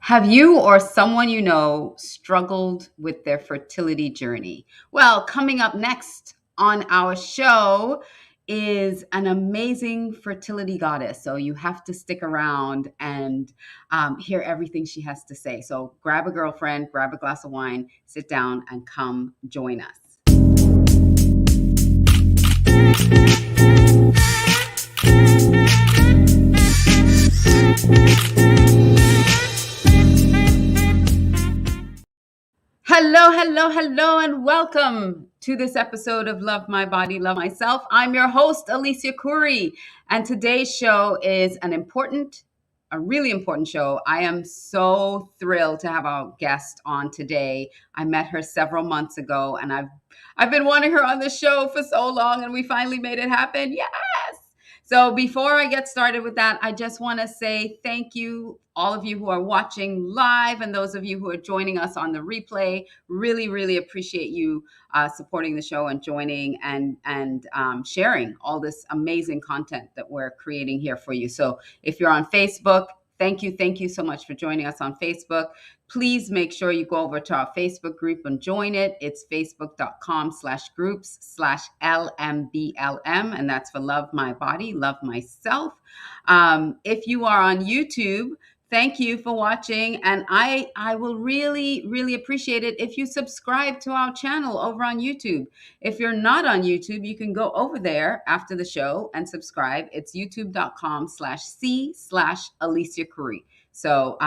Have you or someone you know struggled with their fertility journey? Well, coming up next on our show is an amazing fertility goddess. So you have to stick around and hear everything she has to say. So grab a girlfriend, grab a glass of wine, sit down, and come join us. Hello, and welcome to this episode of Love My Body, Love Myself. I'm your host, Alicia Couri, and today's show is a really important show. I am so thrilled to have our guest on today. I met her several months ago, and I've been wanting her on the show for so long, and we finally made it happen. Yes! So before I get started with that, I just want to say thank you, all of you who are watching live and those of you who are joining us on the replay. Really appreciate you supporting the show and joining and sharing all this amazing content that we're creating here for you. So if you're on Facebook, thank you so much for joining us on Facebook. Please make sure you go over to our Facebook group and join it. It's facebook.com/groups/LMBLM, and that's for Love My Body, Love Myself. If you are on YouTube, thank you for watching. And I will really appreciate it if you subscribe to our channel over on YouTube. If you're not on YouTube, you can go over there after the show and subscribe. It's youtube.com/C/Alicia Couri. So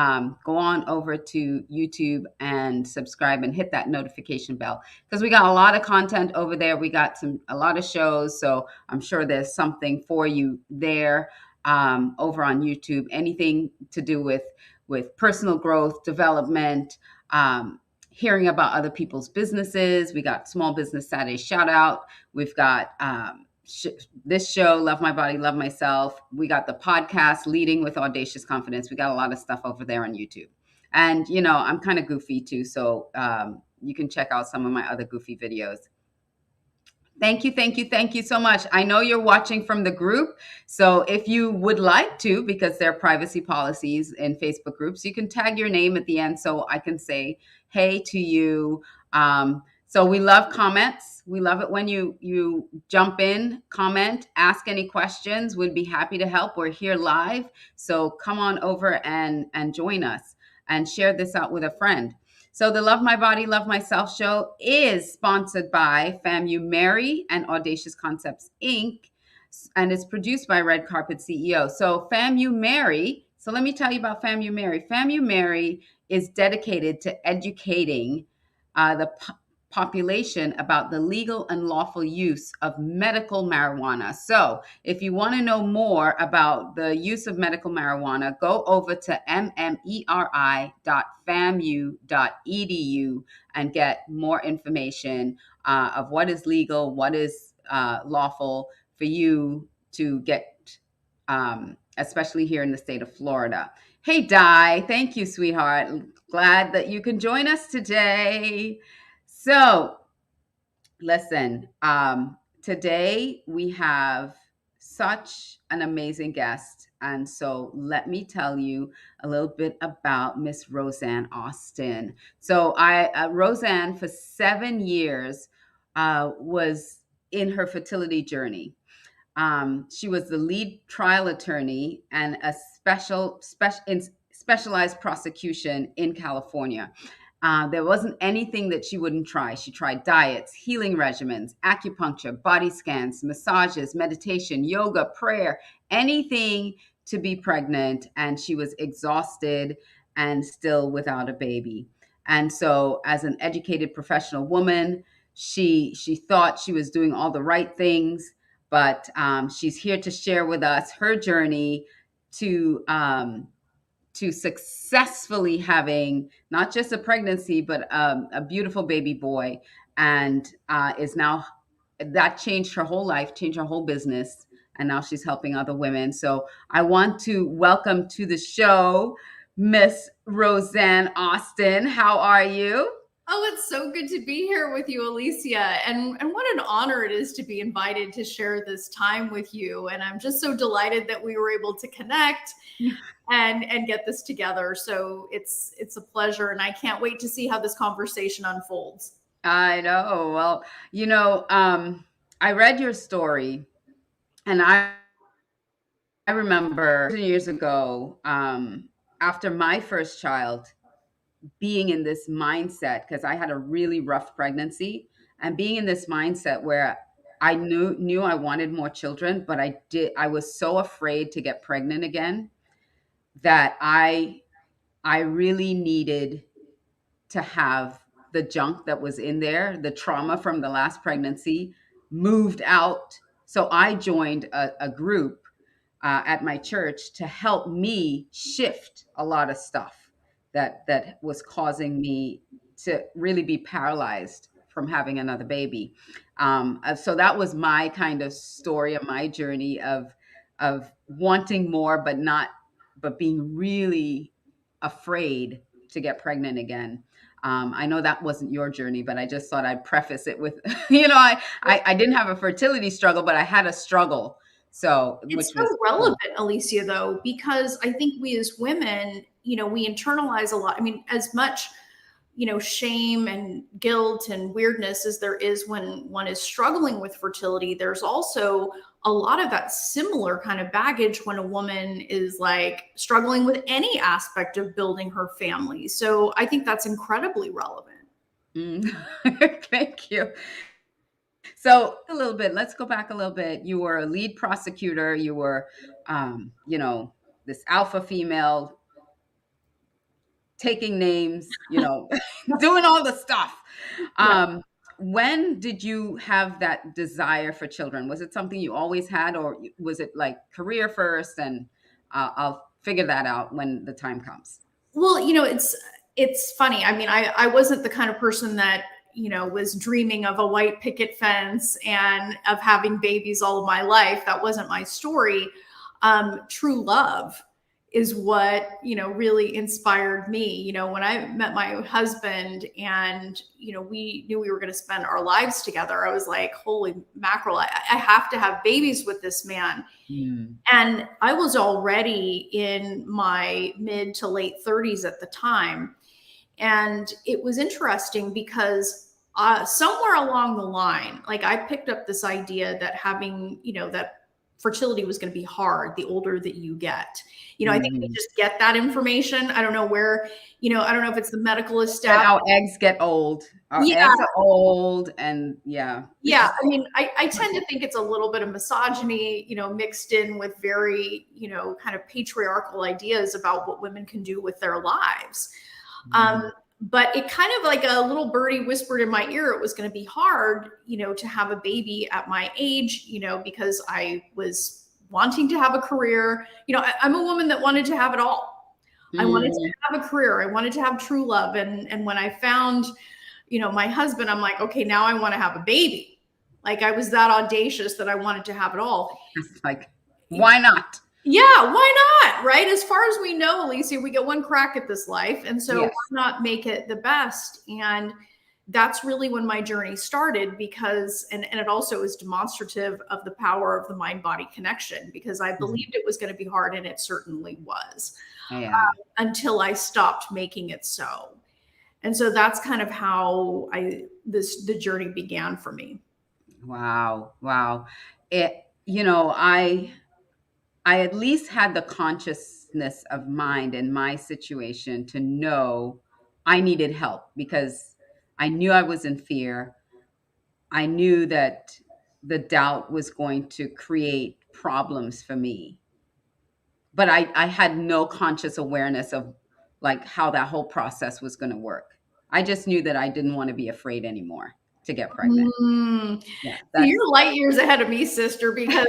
go on over to YouTube and subscribe and hit that notification bell because we got a lot of content over there. We got a lot of shows. So I'm sure there's something for you there over on YouTube. Anything to do with personal growth, development, hearing about other people's businesses. We got Small Business Saturday shout out. We've got this show, Love My Body, Love Myself. We got the podcast, Leading with Audacious Confidence. We got a lot of stuff over there on YouTube. And, I'm kind of goofy too. So you can check out some of my other goofy videos. Thank you so much. I know you're watching from the group. So if you would like to, because there are privacy policies in Facebook groups, you can tag your name at the end so I can say hey to you. So we love comments. We love it when you jump in, comment, ask any questions. We'd be happy to help. We're here live. So come on over and join us and share this out with a friend. So the Love My Body, Love Myself show is sponsored by FAMU Mary and Audacious Concepts, Inc., and it's produced by Red Carpet CEO. So FAMU Mary, so let me tell you about FAMU Mary. FAMU Mary is dedicated to educating the population about the legal and lawful use of medical marijuana. So if you want to know more about the use of medical marijuana, go over to mmeri.famu.edu and get more information of what is legal, what is lawful for you to get, especially here in the state of Florida. Hey, Di, thank you, sweetheart. Glad that you can join us today. So, listen, today we have such an amazing guest. And so let me tell you a little bit about Miss Rosanne Austin. So Rosanne, for 7 years, was in her fertility journey. She was the lead trial attorney and a specialized prosecution in California. There wasn't anything that she wouldn't try. She tried diets, healing regimens, acupuncture, body scans, massages, meditation, yoga, prayer, anything to be pregnant. And she was exhausted and still without a baby. And so as an educated professional woman, she thought she was doing all the right things, but she's here to share with us her journey to successfully having not just a pregnancy, but a beautiful baby boy. And is now, that changed her whole life, changed her whole business. And now she's helping other women. So I want to welcome to the show, Miss Rosanne Austin. How are you? Oh, it's so good to be here with you, Alicia. And what an honor it is to be invited to share this time with you. And I'm just so delighted that we were able to connect. and get this together. So it's a pleasure, and I can't wait to see how this conversation unfolds. I know. Well, I read your story, and I remember years ago, after my first child, being in this mindset because I had a really rough pregnancy, and being in this mindset where I knew I wanted more children, but I was so afraid to get pregnant again that I really needed to have the junk that was in there, the trauma from the last pregnancy, moved out. So I joined a group at my church to help me shift a lot of stuff that was causing me to really be paralyzed from having another baby. So that was my kind of story of my journey of wanting more, but being really afraid to get pregnant again. I know that wasn't your journey, but I just thought I'd preface it with, I didn't have a fertility struggle, but I had a struggle. So, It's which was so relevant, Alicia, though, because I think we as women, we internalize a lot. I mean, as much, shame and guilt and weirdness as there is when one is struggling with fertility, there's also a lot of that similar kind of baggage when a woman is like struggling with any aspect of building her family. So I think that's incredibly relevant. mm. Thank you. So a little bit, let's go back a little bit. You were a lead prosecutor. You were, this alpha female taking names, doing all the stuff. Yeah. When did you have that desire for children? Was it something you always had, or was it like career first? And I'll figure that out when the time comes. Well, it's funny. I mean, I wasn't the kind of person that, was dreaming of a white picket fence and of having babies all of my life. That wasn't my story. True love is what, really inspired me. When I met my husband and, we knew we were going to spend our lives together, I was like, holy mackerel, I have to have babies with this man. Mm. And I was already in my mid to late 30s at the time. And it was interesting because somewhere along the line, like I picked up this idea that having, that fertility was going to be hard the older that you get. I think we Mhm. just get that information. I don't know where, I don't know if it's the medical That establishment. our eggs get old. Our Yeah, eggs are old, and yeah. yeah. I mean, I tend to think it's a little bit of misogyny, mixed in with very, kind of patriarchal ideas about what women can do with their lives. Mm. But it kind of like a little birdie whispered in my ear, it was going to be hard, to have a baby at my age, because I was wanting to have a career. I'm a woman that wanted to have it all. I wanted to Mm. have a career. I wanted to have true love. And when I found, my husband, I'm like, okay, now I want to have a baby. Like I was that audacious that I wanted to have it all. It's like, why not? Yeah, why not? Right? As far as we know, Alicia, we get one crack at this life. And so why Yes. not make it the best? And that's really when my journey started because, and it also is demonstrative of the power of the mind body connection because I Mhm. believed it was going to be hard and it certainly was Yeah. until I stopped making it so. And so that's kind of how the journey began for me. Wow. Wow. It, I at least had the consciousness of mind in my situation to know I needed help because I knew I was in fear. I knew that the doubt was going to create problems for me. But I had no conscious awareness of like how that whole process was going to work. I just knew that I didn't want to be afraid anymore to get pregnant. Mm. Yeah, So you're that's light years ahead of me, sister, because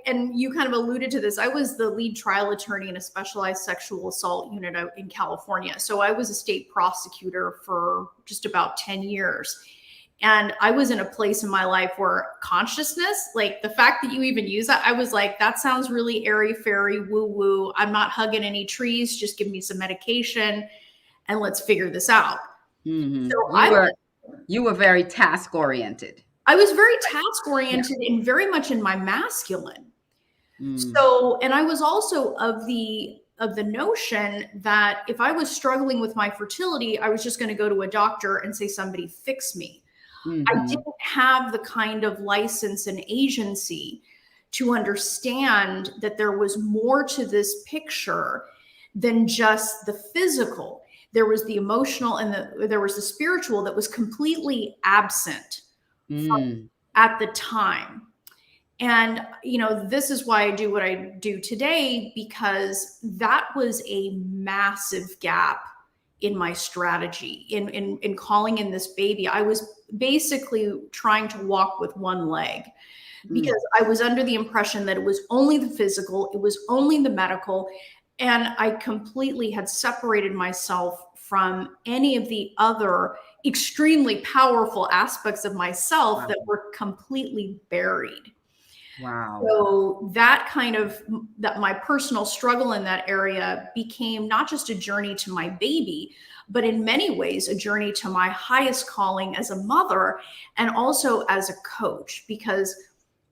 and you kind of alluded to this. I was the lead trial attorney in a specialized sexual assault unit out in California. So I was a state prosecutor for just about 10 years. And I was in a place in my life where consciousness, like the fact that you even use that, I was like, that sounds really airy fairy, woo woo. I'm not hugging any trees. Just give me some medication and let's figure this out. So mhm. You were very task oriented. I was very task oriented and very much in my masculine. Mm. So, and I was also of the notion that if I was struggling with my fertility, I was just going to go to a doctor and say, somebody fix me. I Mhm. didn't have the kind of license and agency to understand that there was more to this picture than just the physical. There was the emotional and there was the spiritual that was completely absent Mm. at the time. And, this is why I do what I do today, because that was a massive gap in my strategy in calling in this baby. I was basically trying to walk with one leg Mm. because I was under the impression that it was only the physical, it was only the medical. And I completely had separated myself from any of the other extremely powerful aspects of myself Wow. that were completely buried. Wow. So that my personal struggle in that area became not just a journey to my baby, but in many ways a journey to my highest calling as a mother and also as a coach. Because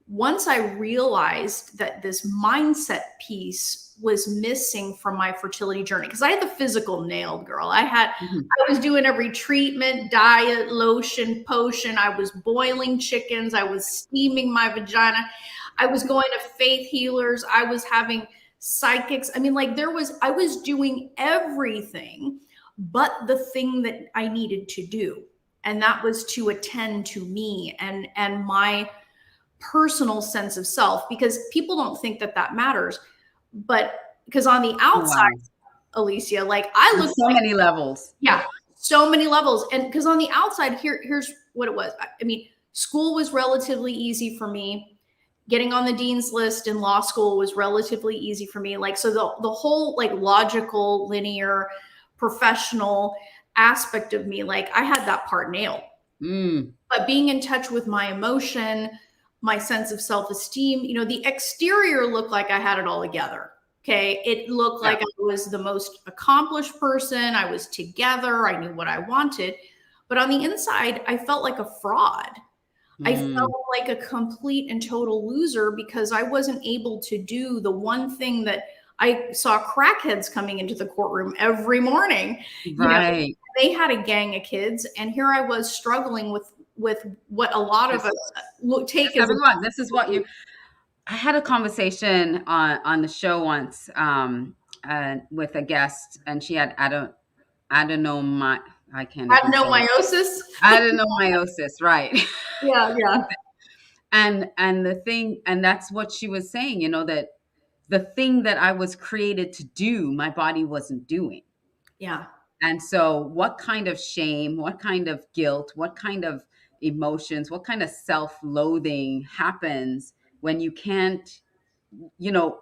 once I realized that this mindset piece was missing from my fertility journey, because I had the physical nailed, girl. Mhm. I was doing every treatment, diet, lotion, potion. I was boiling chickens. I was steaming my vagina. I was going to faith healers. I was having psychics. I mean, like I was doing everything but the thing that I needed to do. And that was to attend to me and my personal sense of self, because people don't think that that matters. But because on the Oh, outside, wow. Alicia, like I On looked so like, many levels. yeah, so many levels. And because on the outside, here's what it was. I mean, school was relatively easy for me. Getting on the dean's list in law school was relatively easy for me. Like, so the whole like logical, linear, professional aspect of me, like I had that part nailed. Mm. But being in touch with my emotion, my sense of self-esteem, the exterior looked like I had it all together. Okay. It looked Yeah. like I was the most accomplished person. I was together. I knew what I wanted. But on the inside, I felt like a fraud. I Mm. felt like a complete and total loser because I wasn't able to do the one thing that I saw crackheads coming into the courtroom every morning. You know, Right. they had a gang of kids, and here I was struggling with what a lot of This us take this as a everyone, this is what you I had a conversation on the show once, with a guest, and she had adenoma I can't even say it. adenomyosis. Adenomyosis, right. Yeah, yeah, And the thing, and that's what she was saying, that the thing that I was created to do, my body wasn't doing. yeah. And so what kind of shame, what kind of guilt, what kind of emotions, what kind of self-loathing happens when you can't, you know,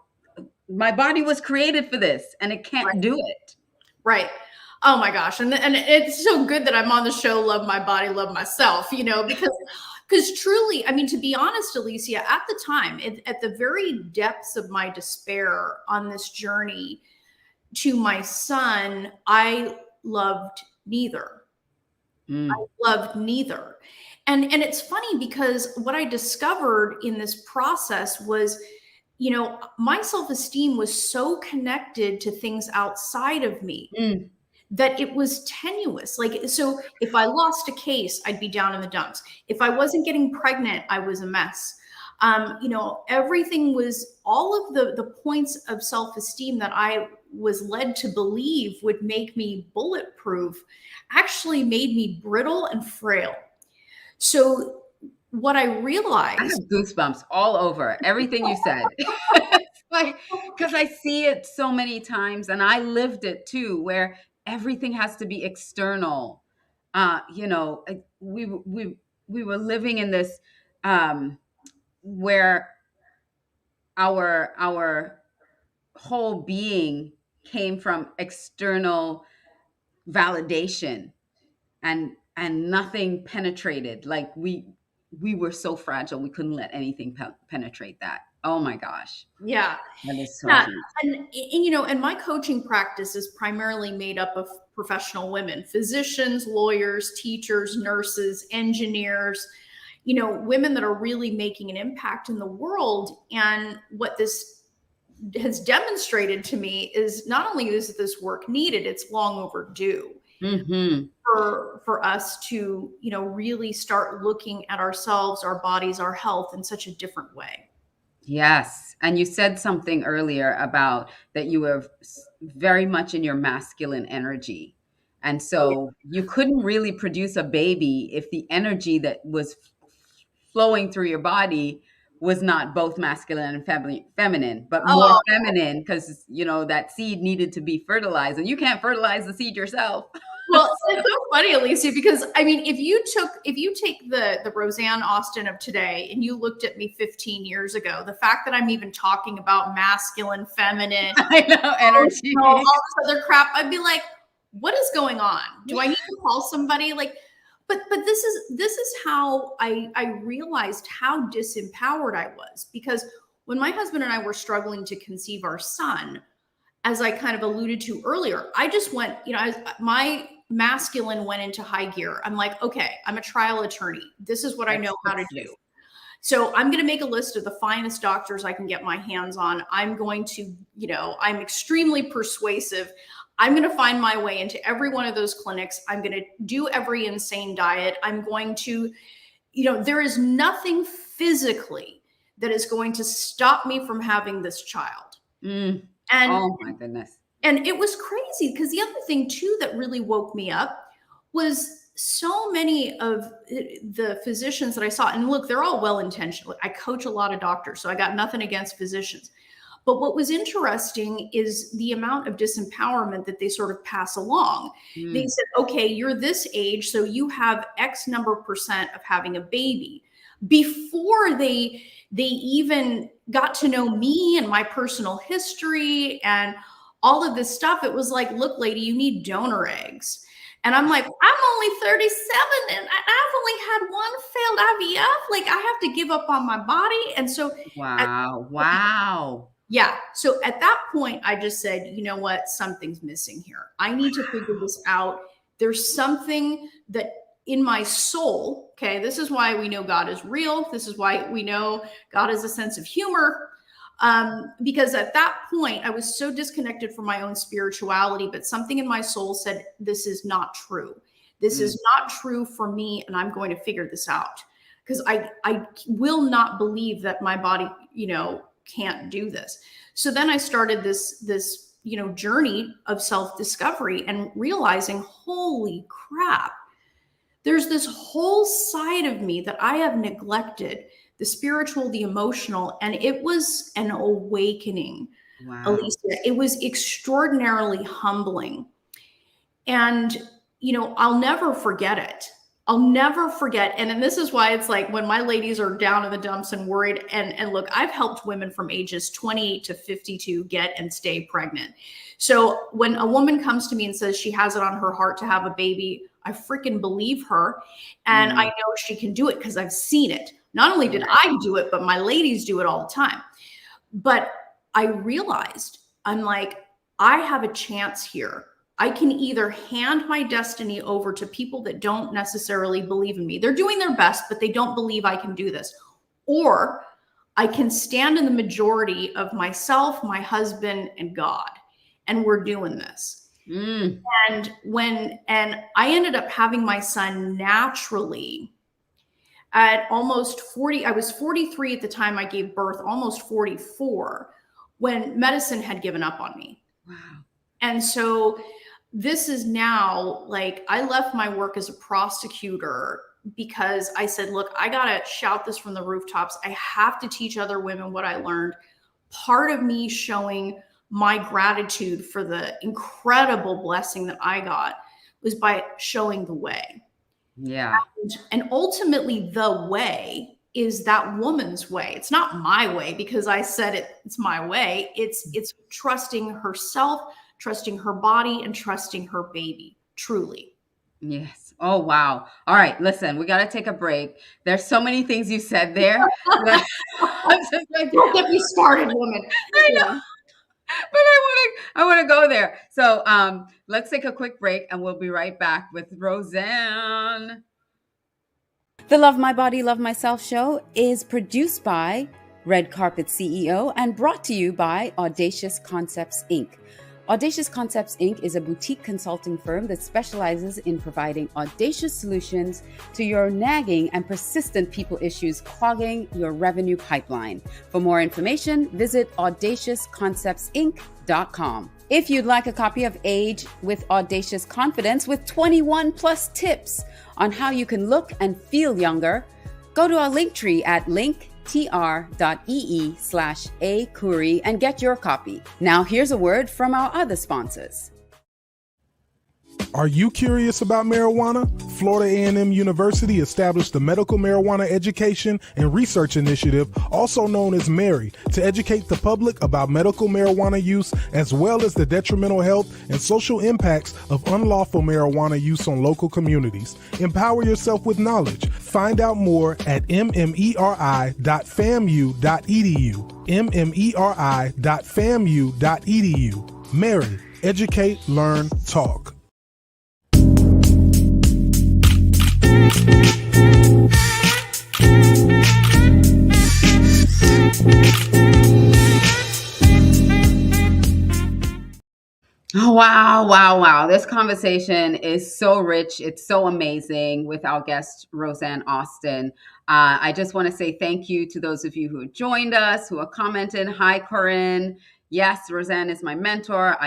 my body was created for this and it can't do it. Right. Oh my gosh. And it's so good that I'm on the show Love My Body, Love Myself, because truly, I mean, to be honest, Alicia, at the time, at the very depths of my despair on this journey to my son, I loved neither. Mm. Loved neither. And it's funny because what I discovered in this process was, my self-esteem was so connected to things outside of me Mm. that it was tenuous. Like, so if I lost a case, I'd be down in the dumps. If I wasn't getting pregnant, I was a mess. Everything was all of the points of self-esteem that I was led to believe would make me bulletproof actually made me brittle and frail. So what I I realized, have goosebumps all over everything you said. It's like, because I see it so many times and I lived it too, where everything has to be external. We were living in this, where our whole being came from external validation, and nothing penetrated. Like we were so fragile, we couldn't let anything penetrate that. Oh my gosh, yeah, that is so yeah, huge. and my coaching practice is primarily made up of professional women, physicians, lawyers, teachers, nurses, engineers, women that are really making an impact in the world. And what this has demonstrated to me is not only is this work needed, it's long overdue. Mm-hmm. For us to really start looking at ourselves, our bodies, our health in such a different way. Yes. And you said something earlier about that you were very much in your masculine energy. And Oh, yeah. so you couldn't really produce a baby if the energy that was flowing through your body was not both masculine and feminine, but more Oh, feminine because, that seed needed to be fertilized and you can't fertilize the seed yourself. well, it's so funny, Alicia, because I mean, if you take the Rosanne Austin of today and you looked at me 15 years ago, the fact that I'm even talking about masculine, feminine, I know, energy. all this other crap, I'd be like, what is going on? Do I need to call somebody? Like, but this is how I realized how disempowered I was, because when my husband and I were struggling to conceive our son, as I kind of alluded to earlier, I just went, my masculine went into high gear. I'm like, okay, I'm a trial attorney. This is what I know how to do. So I'm going to make a list of the finest doctors I can get my hands on. I'm going to, I'm extremely persuasive. I'm going to find my way into every one of those clinics. I'm going to do every insane diet. I'm going to, there is nothing physically that is going to stop me from having this child. Mm. And Oh my goodness. And it was crazy because the other thing too that really woke me up was so many of the physicians that I saw, and look, they're all well-intentioned. I coach a lot of doctors, so I got nothing against physicians. But what was interesting is the amount of disempowerment that they sort of pass along. Mm. They said, okay, you're this age, so you have X number percent of having a baby. Before they even got to know me and my personal history and all of this stuff, it was like, look, lady, you need donor eggs. And I'm like, I'm only 37 and I've only had one failed IVF. Like, I have to give up on my body. And so, Wow. yeah. So at that point, I just said, you know what? Something's missing here. I need to figure this out. There's something that in my soul, okay, this is why we know God is real. This is why we know God has a sense of humor. Because at that point, I was so disconnected from my own spirituality, but something in my soul said, this is not true. This is not true for me, and I'm going to figure this out. Because I will not believe that my body, can't do this. So then I started this journey of self-discovery and realizing, holy crap, there's this whole side of me that I have neglected, the spiritual, the emotional, and it was an awakening. Wow. Alicia, it was extraordinarily humbling. And, I'll never forget it. I'll never forget. And this is why it's like when my ladies are down in the dumps and worried, and look, I've helped women from ages 28 to 52 get and stay pregnant. So when a woman comes to me and says she has it on her heart to have a baby, I freaking believe her. And I know she can do it because I've seen it. Not only did I do it, but my ladies do it all the time. But I realized, I'm like, I have a chance here. I can either hand my destiny over to people that don't necessarily believe in me. They're doing their best, but they don't believe I can do this. Or I can stand in the majority of myself, my husband, and God. And we're doing this. And I ended up having my son naturally at almost 40. I was 43 at the time I gave birth, almost 44, when medicine had given up on me. Wow. And so this is now, like, I left my work as a prosecutor because I said, look, I got to shout this from the rooftops. I have to teach other women what I learned. Part of me showing my gratitude for the incredible blessing that I got was by showing the way. Yeah. And ultimately, the way is that woman's way. It's not my way because I said it's my way. It's trusting herself, trusting her body, and trusting her baby, truly. Yes. Oh, wow. All right. Listen, we got to take a break. There's so many things you said there. I'm just like, don't get me started, woman. I know. But I want to go there. So let's take a quick break and we'll be right back with Rosanne. The Love My Body, Love Myself show is produced by Red Carpet CEO and brought to you by Audacious Concepts Inc. Audacious Concepts Inc. is a boutique consulting firm that specializes in providing audacious solutions to your nagging and persistent people issues clogging your revenue pipeline. For more information, visit audaciousconceptsinc.com. If you'd like a copy of Age with Audacious Confidence with 21 plus tips on how you can look and feel younger, go to our link tree at linktr.ee/acouri and get your copy. Now here's a word from our other sponsors. Are you curious about marijuana? Florida A&M University established the Medical Marijuana Education and Research Initiative, also known as MARY, to educate the public about medical marijuana use as well as the detrimental health and social impacts of unlawful marijuana use on local communities. Empower yourself with knowledge. Find out more at mmeri.famu.edu. mmeri.famu.edu. MARY. Educate, learn, talk. Oh, wow, wow, wow. This conversation is so rich. It's so amazing with our guest, Rosanne Austin. I just want to say thank you to those of you who have joined us, who are commenting. Hi, Corinne. Yes, Rosanne is my mentor.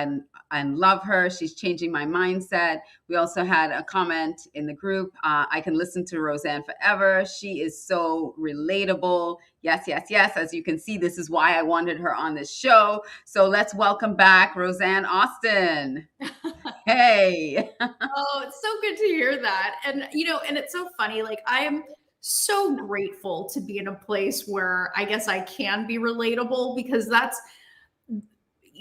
I love her. She's changing my mindset. We also had a comment in the group. I can listen to Rosanne forever. She is so relatable. Yes, yes, yes. As you can see, this is why I wanted her on this show. So let's welcome back Rosanne Austin. Hey. Oh, it's so good to hear that. And, and it's so funny. Like, I am so grateful to be in a place where I guess I can be relatable, because that's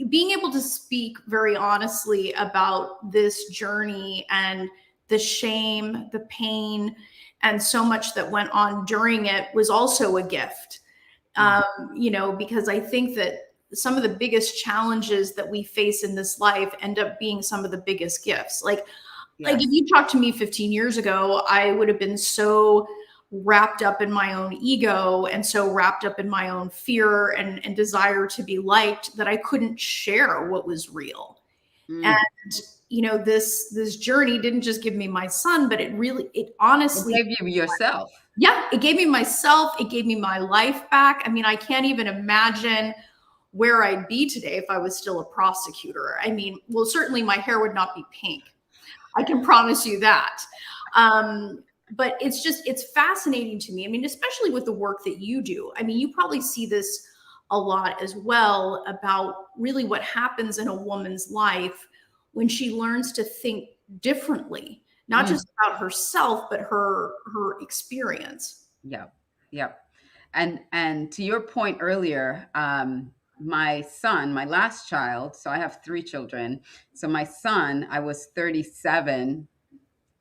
being able to speak very honestly about this journey and the shame, the pain, and so much that went on during it was also a gift. Because I think that some of the biggest challenges that we face in this life end up being some of the biggest gifts. Like if you talked to me 15 years ago, I would have been so wrapped up in my own ego and so wrapped up in my own fear and desire to be liked that I couldn't share what was real. And this journey didn't just give me my son, but it honestly gave you yourself. Yeah, it gave me myself. It gave me my life back. I mean, I can't even imagine where I'd be today if I was still a prosecutor. I mean, well, certainly my hair would not be pink. I can promise you that. But it's fascinating to me. I mean, especially with the work that you do. I mean, you probably see this a lot as well about really what happens in a woman's life when she learns to think differently, not just about herself, but her experience. Yeah. Yeah. And to your point earlier, my son, my last child, so I have 3 children. So my son, I was 37,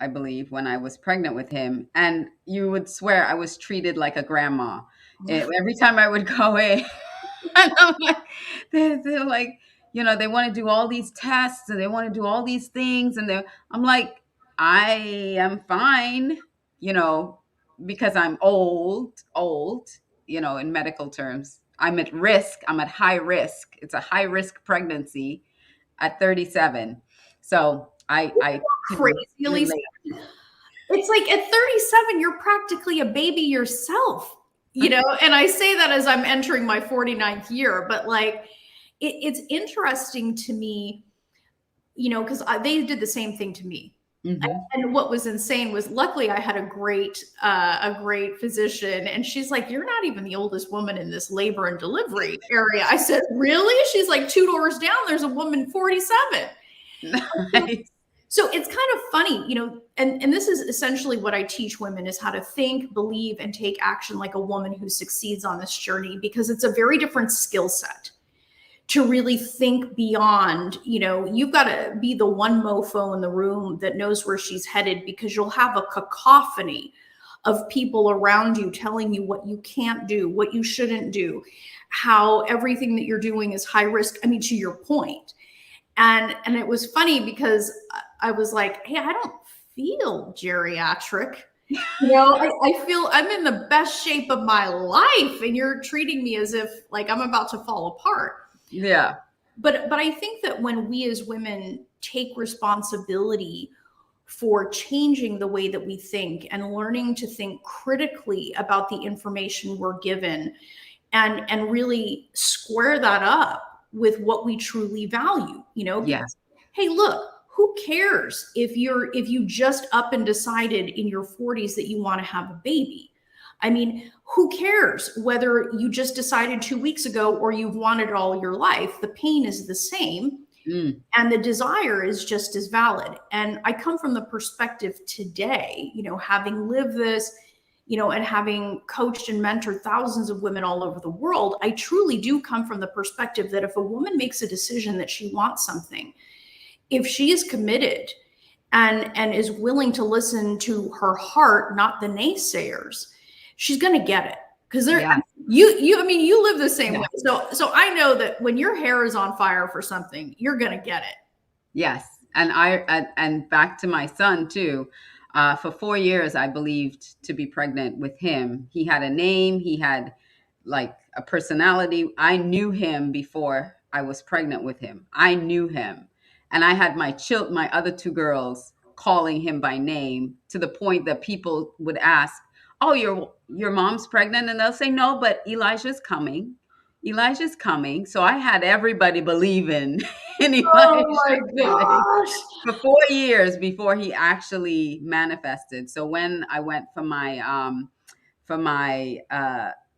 I believe, when I was pregnant with him. And you would swear I was treated like a grandma. Every time I would go in, and I'm like, they're like, they want to do all these tests and they want to do all these things. And I'm like, I am fine, because I'm old, in medical terms. I'm at risk. I'm at high risk. It's a high risk pregnancy at 37. So I crazy, Alicia. It's like at 37, you're practically a baby yourself, and I say that as I'm entering my 49th year, but like, it's interesting to me, because they did the same thing to me. And what was insane was, luckily I had a great physician, and she's like, "You're not even the oldest woman in this labor and delivery area." I said, "Really?" She's like, 2 doors down, there's a woman 47. Nice. So it's kind of funny, and this is essentially what I teach women, is how to think, believe, and take action like a woman who succeeds on this journey, because it's a very different skill set to really think beyond. You've got to be the one mofo in the room that knows where she's headed, because you'll have a cacophony of people around you telling you what you can't do, what you shouldn't do, how everything that you're doing is high risk. I mean, to your point. And it was funny because I was like, "Hey, I don't feel geriatric." I feel I'm in the best shape of my life, and you're treating me as if like I'm about to fall apart. Yeah. But I think that when we as women take responsibility for changing the way that we think and learning to think critically about the information we're given, and really square that up with what we truly value, Yeah. because hey, look, who cares if you just up and decided in your 40s that you want to have a baby? I mean, who cares whether you just decided 2 weeks ago or you've wanted it all your life? The pain is the same, Mm. and the desire is just as valid. And I come from the perspective today, having lived this, and having coached and mentored thousands of women all over the world, I truly do come from the perspective that if a woman makes a decision that she wants something, if she is committed and is willing to listen to her heart, not the naysayers, she's going to get it. Because Yeah. you live the same Yeah. way. So I know that when your hair is on fire for something, you're going to get it. Yes. And back to my son too. For 4 years, I believed to be pregnant with him. He had a name. He had like a personality. I knew him before I was pregnant with him. I knew him, and I had my other two girls calling him by name to the point that people would ask, "Oh, your mom's pregnant," and they'll say, "No, but Elijah's coming. Elijah's coming." So I had everybody believing in Oh Elijah my coming gosh. for 4 years before he actually manifested. So when I went for my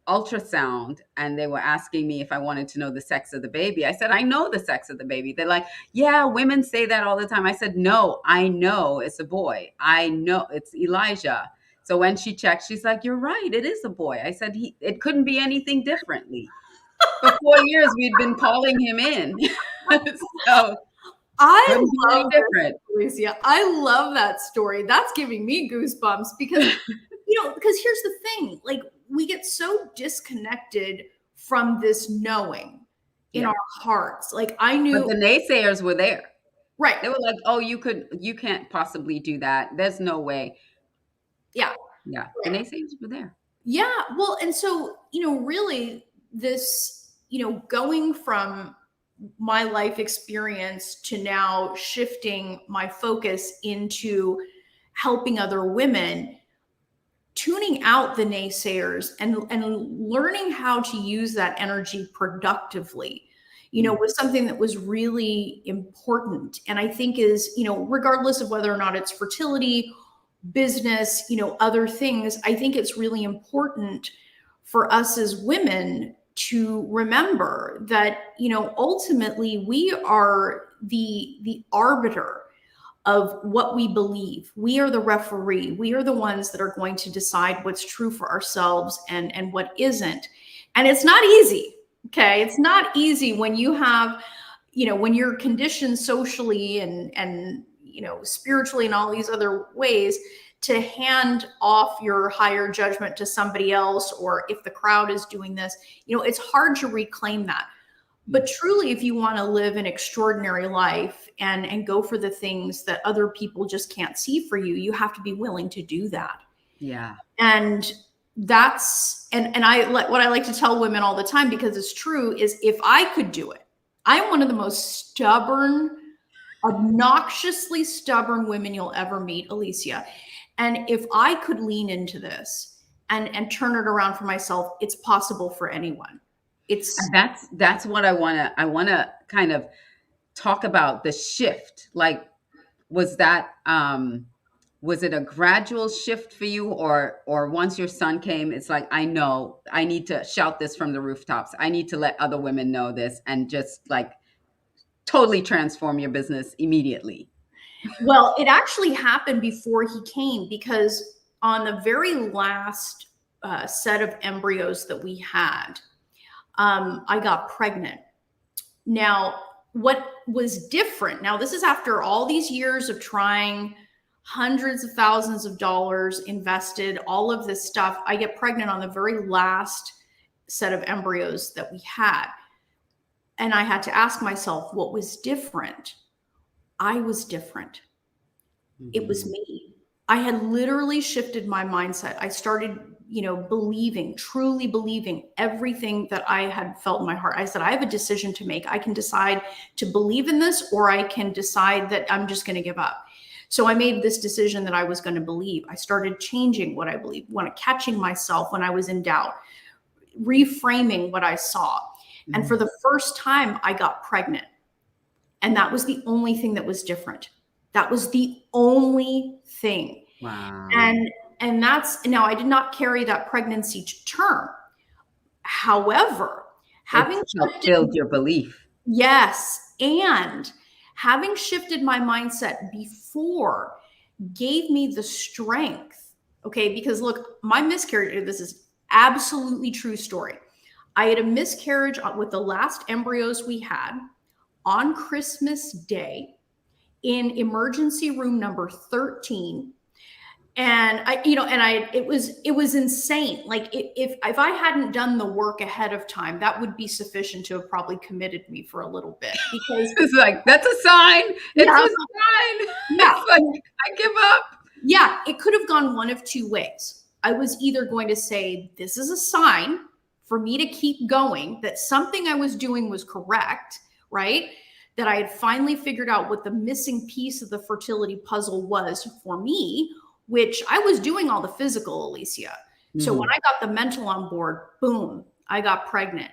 ultrasound and they were asking me if I wanted to know the sex of the baby, I said, I know the sex of the baby. They're like, yeah, women say that all the time. I said, no, I know it's a boy. I know it's Elijah. So when she checked, she's like, you're right, it is a boy. I said, it couldn't be anything differently. For 4 years, we'd been calling him in. So I couldn't be any love different. this, Alicia. I love that story. That's giving me goosebumps because, because here's the thing, like we get so disconnected from this knowing in Yeah. our hearts. Like I But knew, the naysayers were there. right. They were like, "Oh, you can't possibly do that. There's no way." Yeah. Yeah, the naysayers were there. Yeah. Well, and so, really this, going from my life experience to now shifting my focus into helping other women, tuning out the naysayers and learning how to use that energy productively, Mm. was something that was really important. And I think is, regardless of whether or not it's fertility, business, other things, I think it's really important for us as women to remember that, ultimately we are the arbiter of what we believe. We are the referee. We are the ones that are going to decide what's true for ourselves and what isn't. And it's not easy. Okay. It's not easy when you have, when you're conditioned socially and spiritually and all these other ways to hand off your higher judgment to somebody else, or if the crowd is doing this, it's hard to reclaim that. But truly, if you want to live an extraordinary life and go for the things that other people just can't see for you, you have to be willing to do that. Yeah. And that's and what I like to tell women all the time, because it's true, is if I could do it, I'm one of the most stubborn, obnoxiously stubborn women you'll ever meet, Alicia. And if I could lean into this and turn it around for myself, it's possible for anyone. It's And that's what I wanna kind of talk about the shift. Like, was that was it a gradual shift for you, or once your son came, it's like, I know I need to shout this from the rooftops. I need to let other women know this, and just like totally transform your business immediately. Well, it actually happened before he came, because on the very last set of embryos that we had, I got pregnant. Now, what was different, now this is after all these years of trying, hundreds of thousands of dollars invested, all of this stuff, I get pregnant on the very last set of embryos that we had. And I had to ask myself, what was different? I was different. It was Mhm. me. I had literally shifted my mindset. I started, truly believing everything that I had felt in my heart. I said, I have a decision to make. I can decide to believe in this, or I can decide that I'm just going to give up. So I made this decision that I was going to believe. I started changing what I believed, catching myself when I was in doubt, reframing what I saw. And for the first time, I got pregnant. And that was the only thing that was different. That was the only thing. Wow. And that's, now I did not carry that pregnancy to term. However, having helped build your belief. Yes. And having shifted my mindset before gave me the strength. Okay. Because look, my miscarriage, this is absolutely true story. I had a miscarriage with the last embryos we had on Christmas Day in emergency room number 13. And it was insane. Like if I hadn't done the work ahead of time, that would be sufficient to have probably committed me for a little bit, because it's like, that's a sign. It's a sign. Yeah. It's like, I give up. Yeah. It could have gone one of two ways. I was either going to say, this is a sign for me to keep going, that something I was doing was correct, right? That I had finally figured out what the missing piece of the fertility puzzle was for me, which I was doing all the physical, Alicia. So when I got the mental on board, boom, I got pregnant.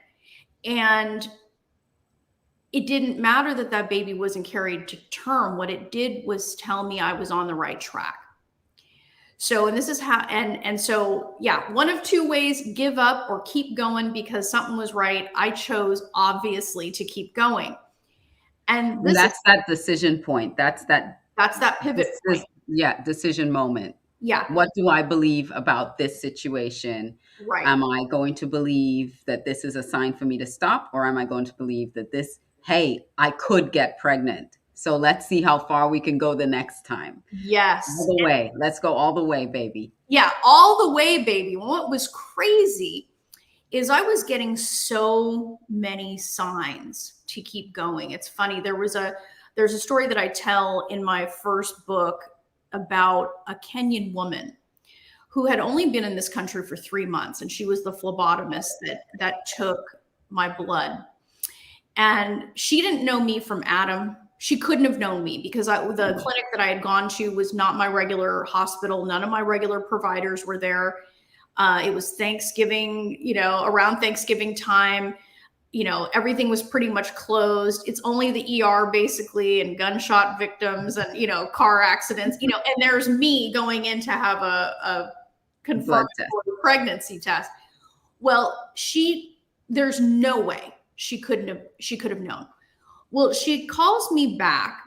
And it didn't matter that that baby wasn't carried to term. What it did was tell me I was on the right track. So, and this is how, and so, yeah, one of two ways: give up or keep going because something was right. I chose, obviously, to keep going. And that's that decision point. That's that pivot point. Yeah, decision moment. Yeah. What do I believe about this situation? Right. Am I going to believe that this is a sign for me to stop, or am I going to believe that hey, I could get pregnant, so let's see how far we can go the next time? Yes. All the way. Let's go all the way, baby. Yeah, all the way, baby. What was crazy is I was getting so many signs to keep going. It's funny. There's a story that I tell in my first book about a Kenyan woman who had only been in this country for 3 months. And she was the phlebotomist that took my blood. And she didn't know me from Adam. She couldn't have known me because the clinic that I had gone to was not my regular hospital. None of my regular providers were there. It was Thanksgiving, around Thanksgiving time. Everything was pretty much closed. It's only the ER basically, and gunshot victims and, car accidents, and there's me going in to have a confirmatory pregnancy test. Well, there's no way she could have known. Well, she calls me back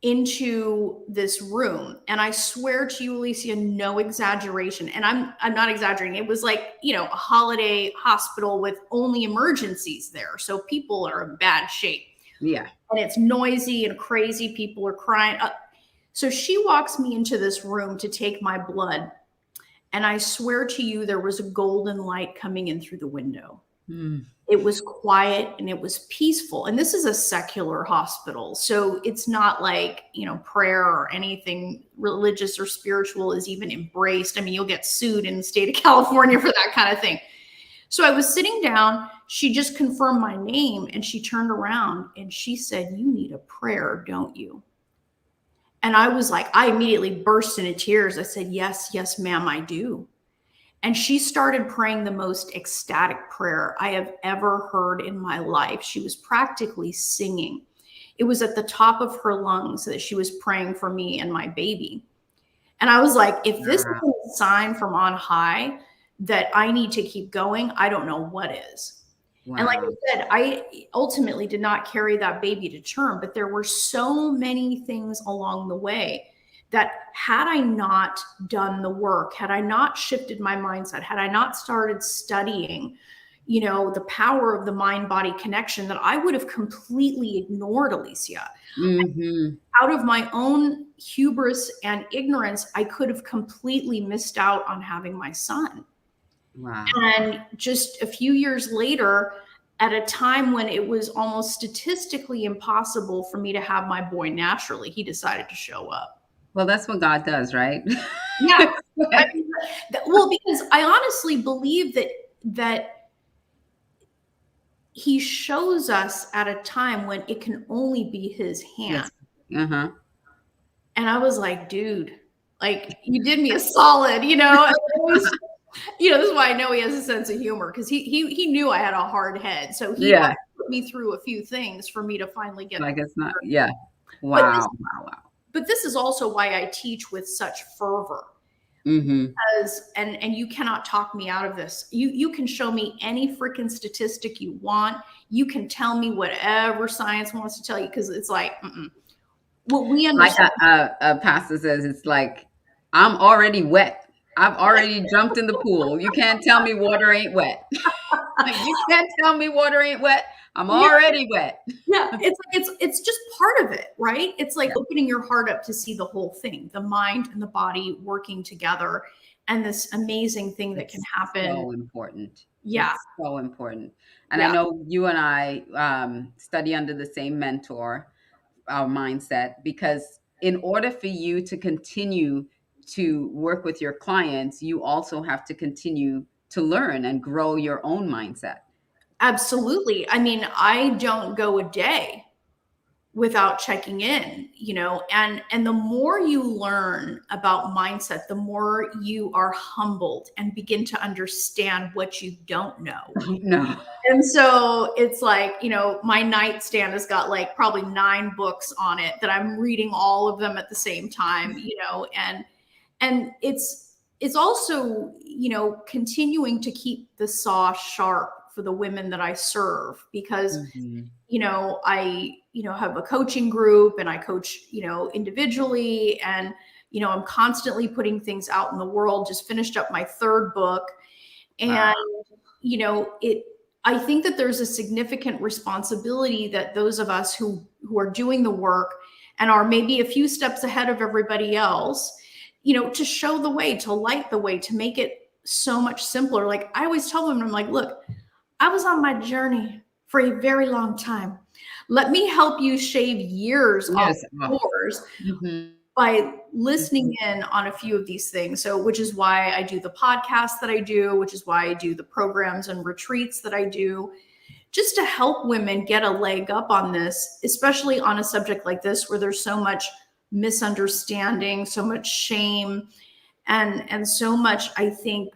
into this room, and I swear to you, Alicia, no exaggeration, and I'm not exaggerating. It was like, a holiday hospital with only emergencies there, so people are in bad shape. Yeah. And it's noisy and crazy. People are crying. So she walks me into this room to take my blood, and I swear to you, there was a golden light coming in through the window. It was quiet and it was peaceful. And this is a secular hospital. So it's not like, prayer or anything religious or spiritual is even embraced. I mean, you'll get sued in the state of California for that kind of thing. So I was sitting down. She just confirmed my name and she turned around and she said, "You need a prayer, don't you?" And I was like, I immediately burst into tears. I said, yes, ma'am, I do. And she started praying the most ecstatic prayer I have ever heard in my life. She was practically singing. It was at the top of her lungs that she was praying for me and my baby. And I was like, if this is a sign from on high that I need to keep going, I don't know what is. Wow. And like I said, I ultimately did not carry that baby to term, but there were so many things along the way that had I not done the work, had I not shifted my mindset, had I not started studying, the power of the mind-body connection, that I would have completely ignored, Alicia. Out of my own hubris and ignorance, I could have completely missed out on having my son. Wow. And just a few years later, at a time when it was almost statistically impossible for me to have my boy naturally, he decided to show up. Well, that's what God does, right? Yeah. I mean, well, because I honestly believe that he shows us at a time when it can only be his hand. Yes. Uh-huh. And I was like, dude, like you did me a solid, you know. And it was, you know, this is why I know he has a sense of humor, because he knew I had a hard head, so he had Yeah. to put me through a few things for me to finally get. Like it's not. Yeah. But this, Wow. Wow. Wow. but this is also why I teach with such fervor. Mm-hmm. Because, and you cannot talk me out of this. You can show me any freaking statistic you want. You can tell me whatever science wants to tell you, because it's like, what we Like understand. a pastor says, it's like, I'm already wet. I've already jumped in the pool. You can't tell me water ain't wet. Like, you can't tell me water ain't wet. I'm Yeah. already wet. Yeah, it's just part of it, right? It's like opening your heart up to see the whole thing, the mind and the body working together, and this amazing thing that can happen. So important. Yeah. It's so important. And I Yeah. know you and I study under the same mentor, our mindset, because in order for you to continue to work with your clients, you also have to continue to learn and grow your own mindset. Absolutely. I mean, I don't go a day without checking in, you know, and the more you learn about mindset, the more you are humbled and begin to understand what you don't know. No. And so it's like, you know, my nightstand has got like probably 9 books on it that I'm reading all of them at the same time, you know, and it's also, you know, continuing to keep the saw sharp for the women that I serve, because Mm-hmm. you know, I, you know, have a coaching group and I coach, you know, individually, and you know, I'm constantly putting things out in the world. Just finished up my 3rd book, and Wow. you know, I think that there's a significant responsibility that those of us who are doing the work and are maybe a few steps ahead of everybody else, you know, to show the way, to light the way, to make it so much simpler. Like I always tell them, I'm like, look, I was on my journey for a very long time. Let me help you shave years off Yes. Oh. yours Mm-hmm. by listening in on a few of these things. So, which is why I do the podcast that I do, which is why I do the programs and retreats that I do, just to help women get a leg up on this, especially on a subject like this where there's so much misunderstanding, so much shame, and so much, I think,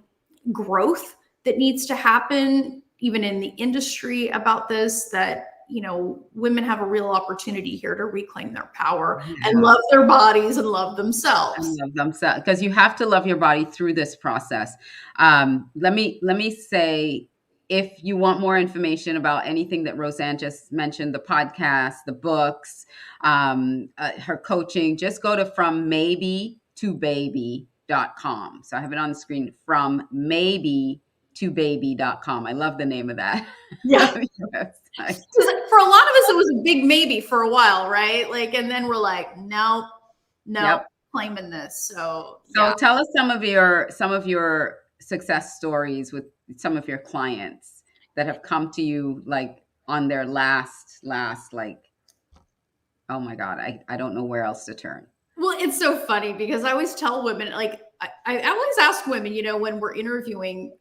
growth that needs to happen even in the industry about this, that you know, women have a real opportunity here to reclaim their power and love their bodies and love themselves. And love themselves, because you have to love your body through this process. Let me say, if you want more information about anything that Rosanne just mentioned, the podcast, the books, her coaching, just go to frommaybe2baby.com. So I have it on the screen, frommaybe2baby.com. I love the name of that. Yeah. For a lot of us, it was a big maybe for a while, right? Like, and then we're like, no, Yep. claiming this. So tell us some of your success stories with some of your clients that have come to you like on their last like, oh my God, I don't know where else to turn. Well, it's so funny because I always tell women, like, I always ask women, you know, when we're interviewing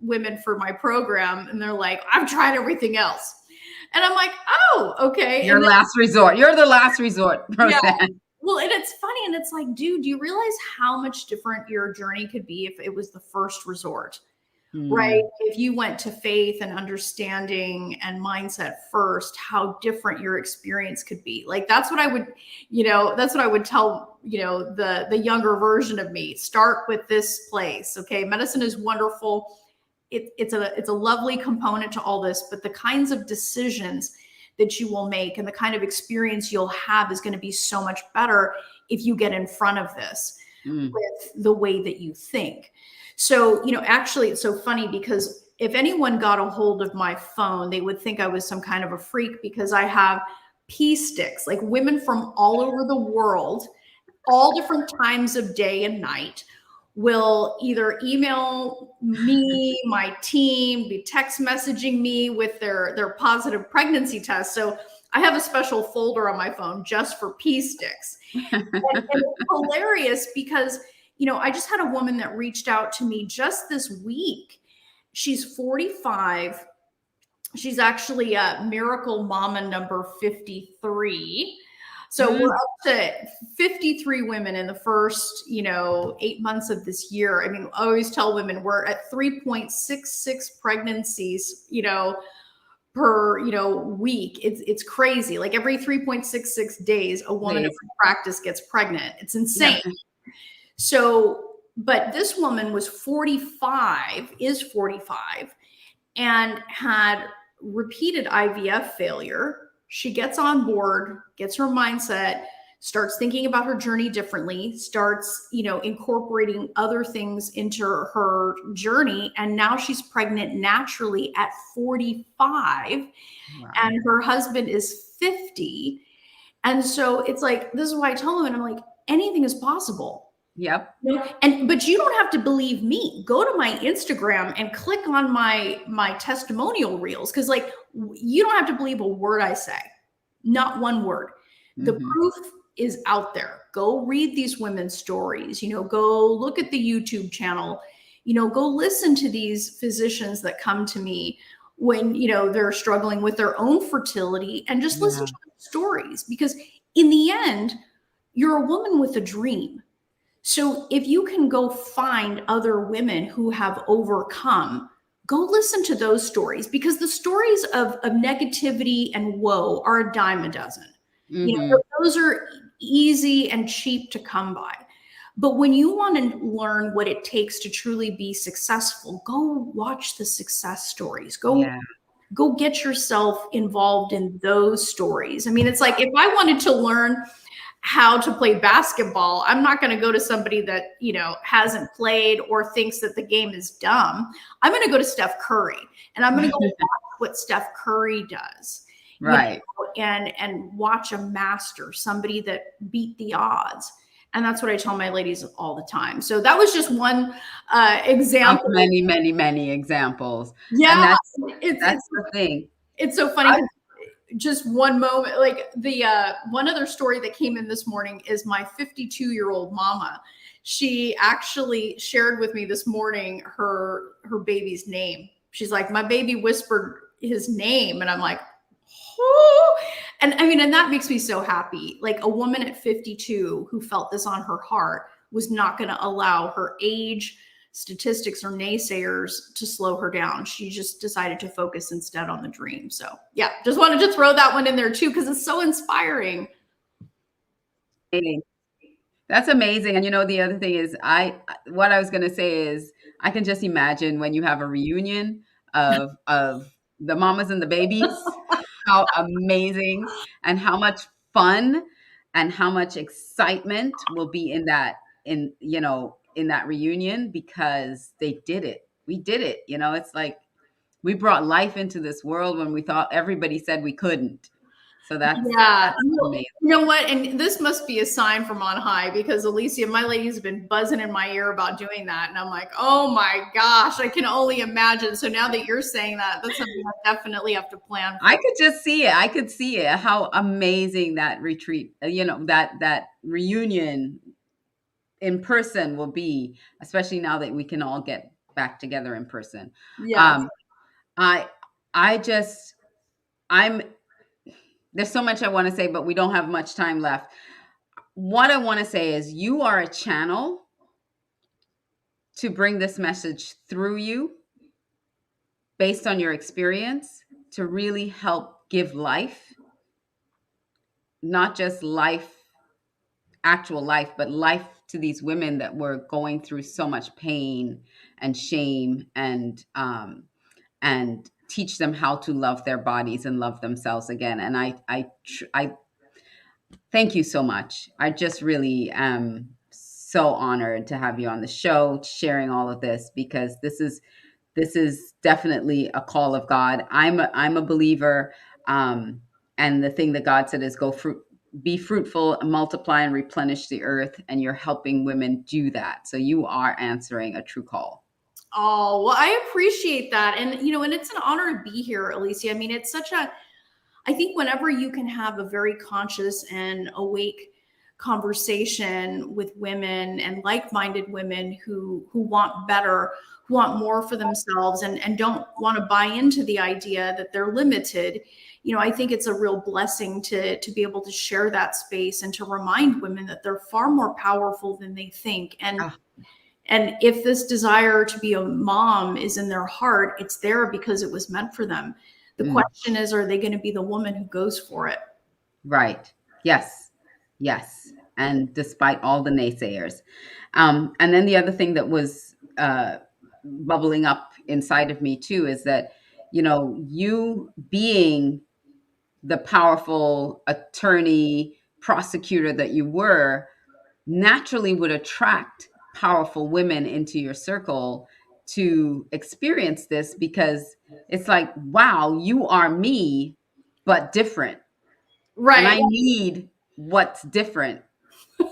women for my program, and they're like, I've tried everything else. And I'm like, oh, okay. Your last resort. You're the last resort, Rosanne. Yeah. Well, and it's funny. And it's like, dude, do you realize how much different your journey could be if it was the first resort? Right? If you went to faith and understanding and mindset first, how different your experience could be. Like, that's what I would, you know, that's what I would tell, you know, the younger version of me. Start with this place. Okay. Medicine is wonderful. It's a lovely component to all this, but the kinds of decisions that you will make and the kind of experience you'll have is going to be so much better if you get in front of this with the way that you think. So, you know, actually, it's so funny because if anyone got a hold of my phone, they would think I was some kind of a freak, because I have pee sticks, like women from all over the world, all different times of day and night, will either email me, my team, be text messaging me with their positive pregnancy test. So I have a special folder on my phone just for pee sticks. And it's hilarious because, I just had a woman that reached out to me just this week. She's 45. She's actually a miracle mama number 53. So we're up to 53 women in the first, 8 months of this year. I mean, I always tell women we're at 3.66 pregnancies, per, week. It's crazy. Like every 3.66 days, a woman in practice gets pregnant. It's insane. Yeah. So, but this woman is 45, and had repeated IVF failure. She gets on board, gets her mindset, starts thinking about her journey differently, starts, incorporating other things into her journey. And now she's pregnant naturally at 45. Wow. And her husband is 50. And so it's like, this is why I tell women, I'm like, anything is possible. Yep. But you don't have to believe me. Go to my Instagram and click on my testimonial reels. Cause like, you don't have to believe a word I say, not one word. The proof is out there. Go read these women's stories, go look at the YouTube channel, go listen to these physicians that come to me when, they're struggling with their own fertility, and just listen to their stories, because in the end, you're a woman with a dream. So if you can go find other women who have overcome, go listen to those stories, because the stories of negativity and woe are a dime a dozen. Those are easy and cheap to come by. But when you want to learn what it takes to truly be successful, go watch the success stories. Go get yourself involved in those stories. I mean, it's like, if I wanted to learn how to play basketball, I'm not going to go to somebody that, hasn't played or thinks that the game is dumb. I'm going to go to Steph Curry, and I'm going to go watch what Steph Curry does. Right. And watch a master, somebody that beat the odds. And that's what I tell my ladies all the time. So that was just one example. Many, many, many examples. Yeah. And that's the thing. It's so funny. Just one moment, like the one other story that came in this morning is my 52-year-old mama. She actually shared with me this morning her baby's name. She's like, my baby whispered his name, and I'm like, oh. And I mean, and that makes me so happy. Like, a woman at 52 who felt this on her heart was not going to allow her age, statistics, or naysayers to slow her down. She just decided to focus instead on the dream. So yeah, just wanted to throw that one in there too, because it's so inspiring. That's amazing. And the other thing is, what I was going to say is, I can just imagine when you have a reunion of the mamas and the babies, how amazing and how much fun and how much excitement will be in that reunion, because they did it. We did it. It's like we brought life into this world when we thought everybody said we couldn't. So that's amazing. You know what? And this must be a sign from on high, because Alicia, my ladies have been buzzing in my ear about doing that. And I'm like, oh my gosh, I can only imagine. So now that you're saying that, that's something I definitely have to plan for. I could just see it. I could see it, how amazing that retreat, that reunion in person will be, especially now that we can all get back together in person. Yeah. There's so much I want to say, but we don't have much time left. What I want to say is, you are a channel to bring this message through you based on your experience, to really help give life, not just life, actual life, but life to these women that were going through so much pain and shame, and teach them how to love their bodies and love themselves again. And I thank you so much. I just really am so honored to have you on the show, sharing all of this, because this is definitely a call of God. I'm a believer, and the thing that God said is, be fruitful, multiply, and replenish the earth. And you're helping women do that. So you are answering a true call. Oh, well, I appreciate that. And, and it's an honor to be here, Alicia. I mean, it's such a, I think whenever you can have a very conscious and awake conversation with women and like-minded women who want better, who want more for themselves, and don't want to buy into the idea that they're limited, I think it's a real blessing to be able to share that space and to remind women that they're far more powerful than they think. And if this desire to be a mom is in their heart, it's there because it was meant for them. The question is, are they going to be the woman who goes for it? Right. Yes. Yes. And despite all the naysayers. And then the other thing that was bubbling up inside of me too is that, you being the powerful attorney, prosecutor that you were, naturally would attract powerful women into your circle to experience this, because it's like, wow, you are me, but different. Right. And I need what's different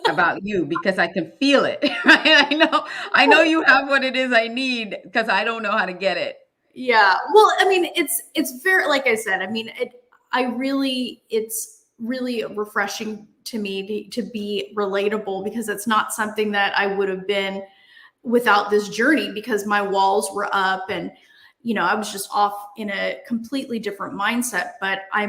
about you because I can feel it. Right? I know you have what it is I need because I don't know how to get it. Yeah. Well, I mean, it's very, like I said, I mean, it's really refreshing to me to be relatable, because it's not something that I would have been without this journey, because my walls were up and, I was just off in a completely different mindset. But I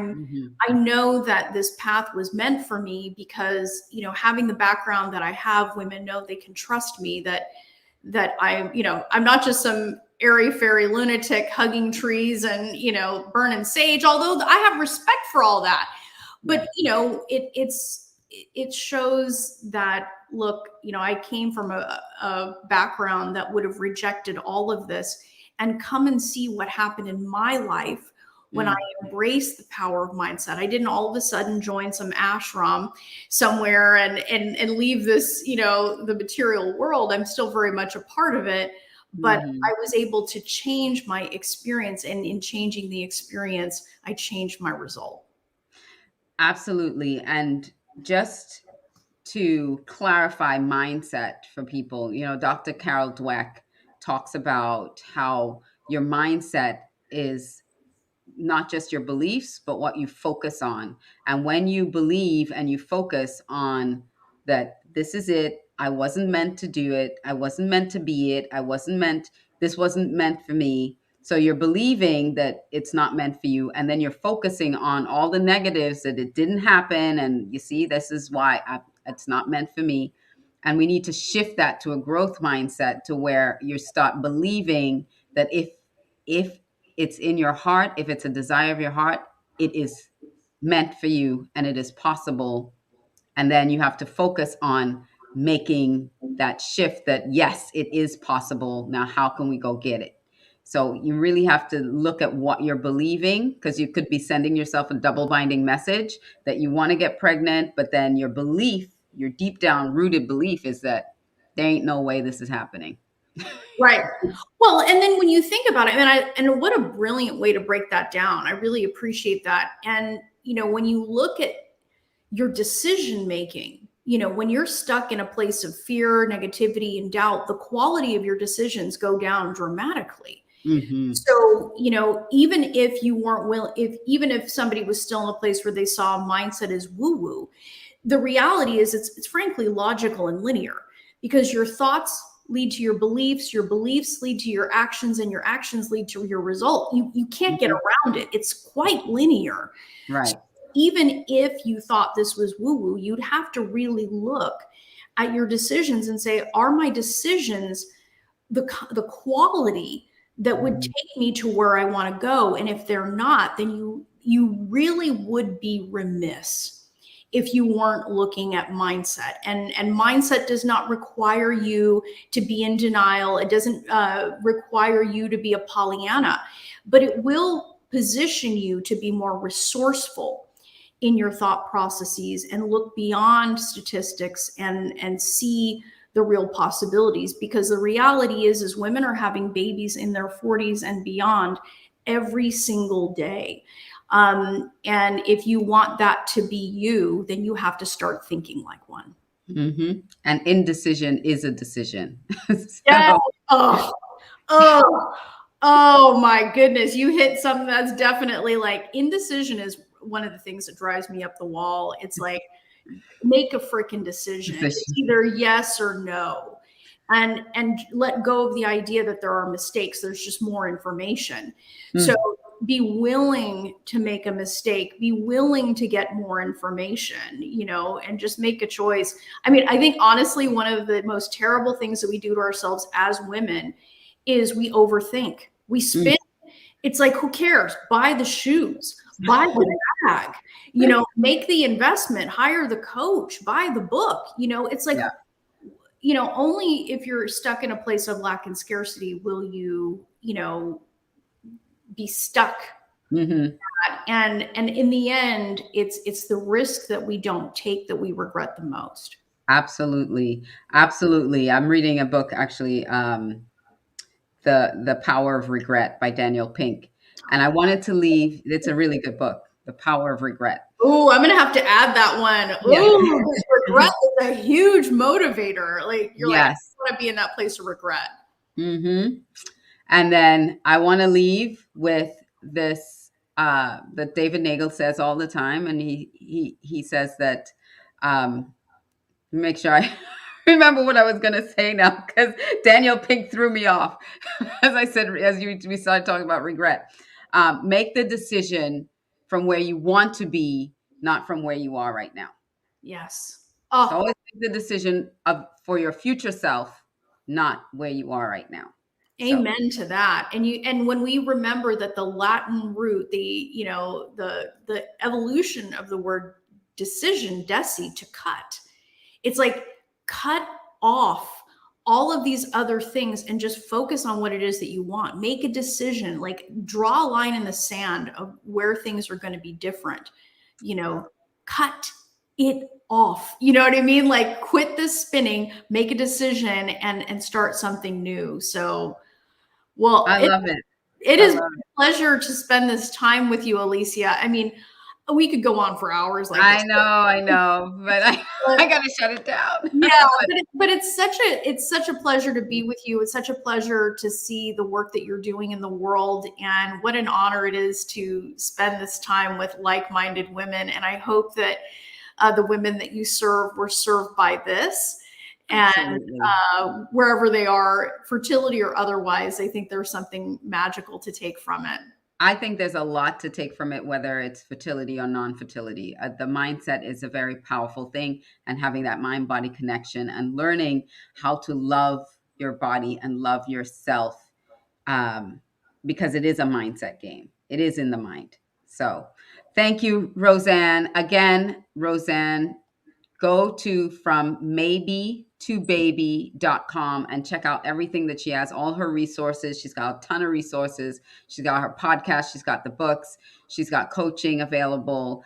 know that this path was meant for me because, having the background that I have, women know they can trust me, that I'm not just some airy fairy lunatic hugging trees and, burning sage, although I have respect for all that. But, it shows that, look, I came from a background that would have rejected all of this, and come and see what happened in my life when I embraced the power of mindset. I didn't all of a sudden join some ashram somewhere and leave this, the material world. I'm still very much a part of it, but I was able to change my experience. And in changing the experience, I changed my result. Absolutely. And just to clarify mindset for people, Dr. Carol Dweck talks about how your mindset is not just your beliefs, but what you focus on. And when you believe and you focus on that, this is it, I wasn't meant to do it, I wasn't meant to be it, this wasn't meant for me. So you're believing that it's not meant for you. And then you're focusing on all the negatives, that it didn't happen. And you see, this is why it's not meant for me. And we need to shift that to a growth mindset, to where you start believing that if it's in your heart, if it's a desire of your heart, it is meant for you and it is possible. And then you have to focus on making that shift that, yes, it is possible. Now, how can we go get it? So you really have to look at what you're believing, because you could be sending yourself a double binding message that you want to get pregnant, but then your belief, your deep down rooted belief, is that there ain't no way this is happening. Right. Well, and then when you think about it, and what a brilliant way to break that down. I really appreciate that. And, when you look at your decision making, when you're stuck in a place of fear, negativity, and doubt, the quality of your decisions go down dramatically. So, even if you weren't even if somebody was still in a place where they saw mindset as woo-woo, the reality is it's frankly logical and linear, because your thoughts lead to your beliefs lead to your actions, and your actions lead to your result. You can't get around it. It's quite linear. Right. So even if you thought this was woo-woo, you'd have to really look at your decisions and say, are my decisions the quality that would take me to where I want to go? And if they're not, then you really would be remiss if you weren't looking at mindset. And mindset does not require you to be in denial. It doesn't require you to be a Pollyanna, but it will position you to be more resourceful in your thought processes and look beyond statistics and see the real possibilities. Because the reality is women are having babies in their 40s and beyond every single day. And if you want that to be you, then you have to start thinking like one. And indecision is a decision. Yeah. Oh my goodness. You hit something that's definitely like, indecision is one of the things that drives me up the wall. It's like, make a freaking decision. It's either yes or no. And let go of the idea that there are mistakes. There's just more information. So be willing to make a mistake, be willing to get more information, and just make a choice. I mean, I think honestly, one of the most terrible things that we do to ourselves as women is we overthink. We spin. It's like, who cares? Buy the shoes, buy the bag, make the investment, hire the coach, buy the book. It's like, only if you're stuck in a place of lack and scarcity will you, be stuck. And in the end, it's the risk that we don't take that we regret the most. Absolutely. I'm reading a book actually, The Power of Regret by Daniel Pink. And I wanted to leave, it's a really good book, The Power of Regret. Oh, I'm going to have to add that one. Oh, regret is a huge motivator. Like, you're like, I want to be in that place of regret. And then I want to leave with this, that David Nagel says all the time. And he says that, make sure I remember what I was going to say now, because Daniel Pink threw me off. As I said, we started talking about regret. Make the decision from where you want to be, not from where you are right now. Yes. So always make the decision for your future self, not where you are right now. Amen to that. And when we remember that the Latin root, the evolution of the word decision, deci, to cut, it's like, cut off all of these other things and just focus on what it is that you want. Make a decision, like draw a line in the sand of where things are going to be different, cut it off. You know what I mean? Like, quit this spinning, make a decision and start something new. So, well, I love it. It is a pleasure to spend this time with you, Alicia. I mean, we could go on for hours. Like I know, but I got to shut it down. Yeah, but it's such a pleasure to be with you. It's such a pleasure to see the work that you're doing in the world, and what an honor it is to spend this time with like-minded women. And I hope that the women that you serve were served by this. And wherever they are, fertility or otherwise, I think there's something magical to take from it. I think there's a lot to take from it, whether it's fertility or non-fertility. The mindset is a very powerful thing, and having that mind-body connection and learning how to love your body and love yourself, because it is a mindset game. It is in the mind. So thank you, Rosanne. Again, Rosanne, go to frommaybe2baby.com and check out everything that she has, all her resources. She's got a ton of resources. She's got her podcast. She's got the books. She's got coaching available.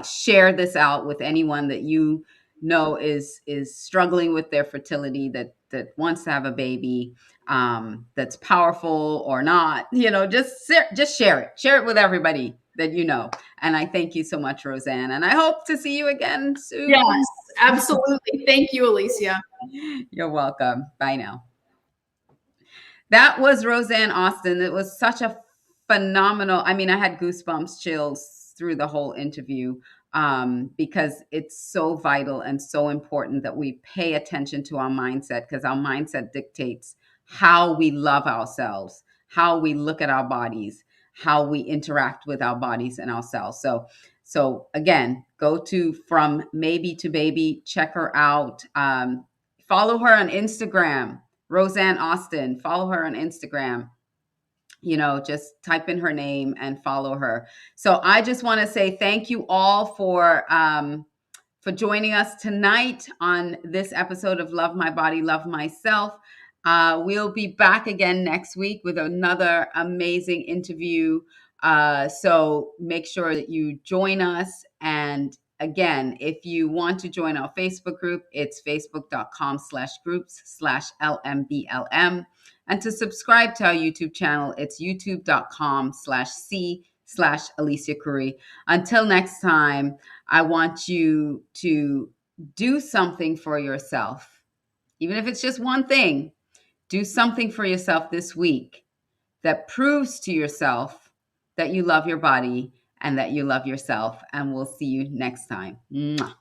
Share this out with anyone that you know is struggling with their fertility, that wants to have a baby, that's powerful or not. Just share it. Share it with everybody that you know. And I thank you so much, Rosanne. And I hope to see you again soon. Yes, absolutely. Thank you, Alicia. You're welcome. Bye now. That was Rosanne Austin. It was such a phenomenal, I had goosebumps, chills through the whole interview, because it's so vital and so important that we pay attention to our mindset, because our mindset dictates how we love ourselves, how we look at our bodies, how we interact with our bodies and ourselves. So again, go to From Maybe to Baby, check her out. Follow her on Instagram, Rosanne Austin. Follow her on Instagram. Just type in her name and follow her. So I just want to say thank you all for joining us tonight on this episode of Love My Body, Love Myself. We'll be back again next week with another amazing interview. So make sure that you join us. And again, if you want to join our Facebook group, it's facebook.com/groups/LMBLM. And to subscribe to our YouTube channel, it's youtube.com/C/Alicia Couri. Until next time, I want you to do something for yourself. Even if it's just one thing, do something for yourself this week that proves to yourself that you love your body and that you love yourself. And we'll see you next time. Mwah.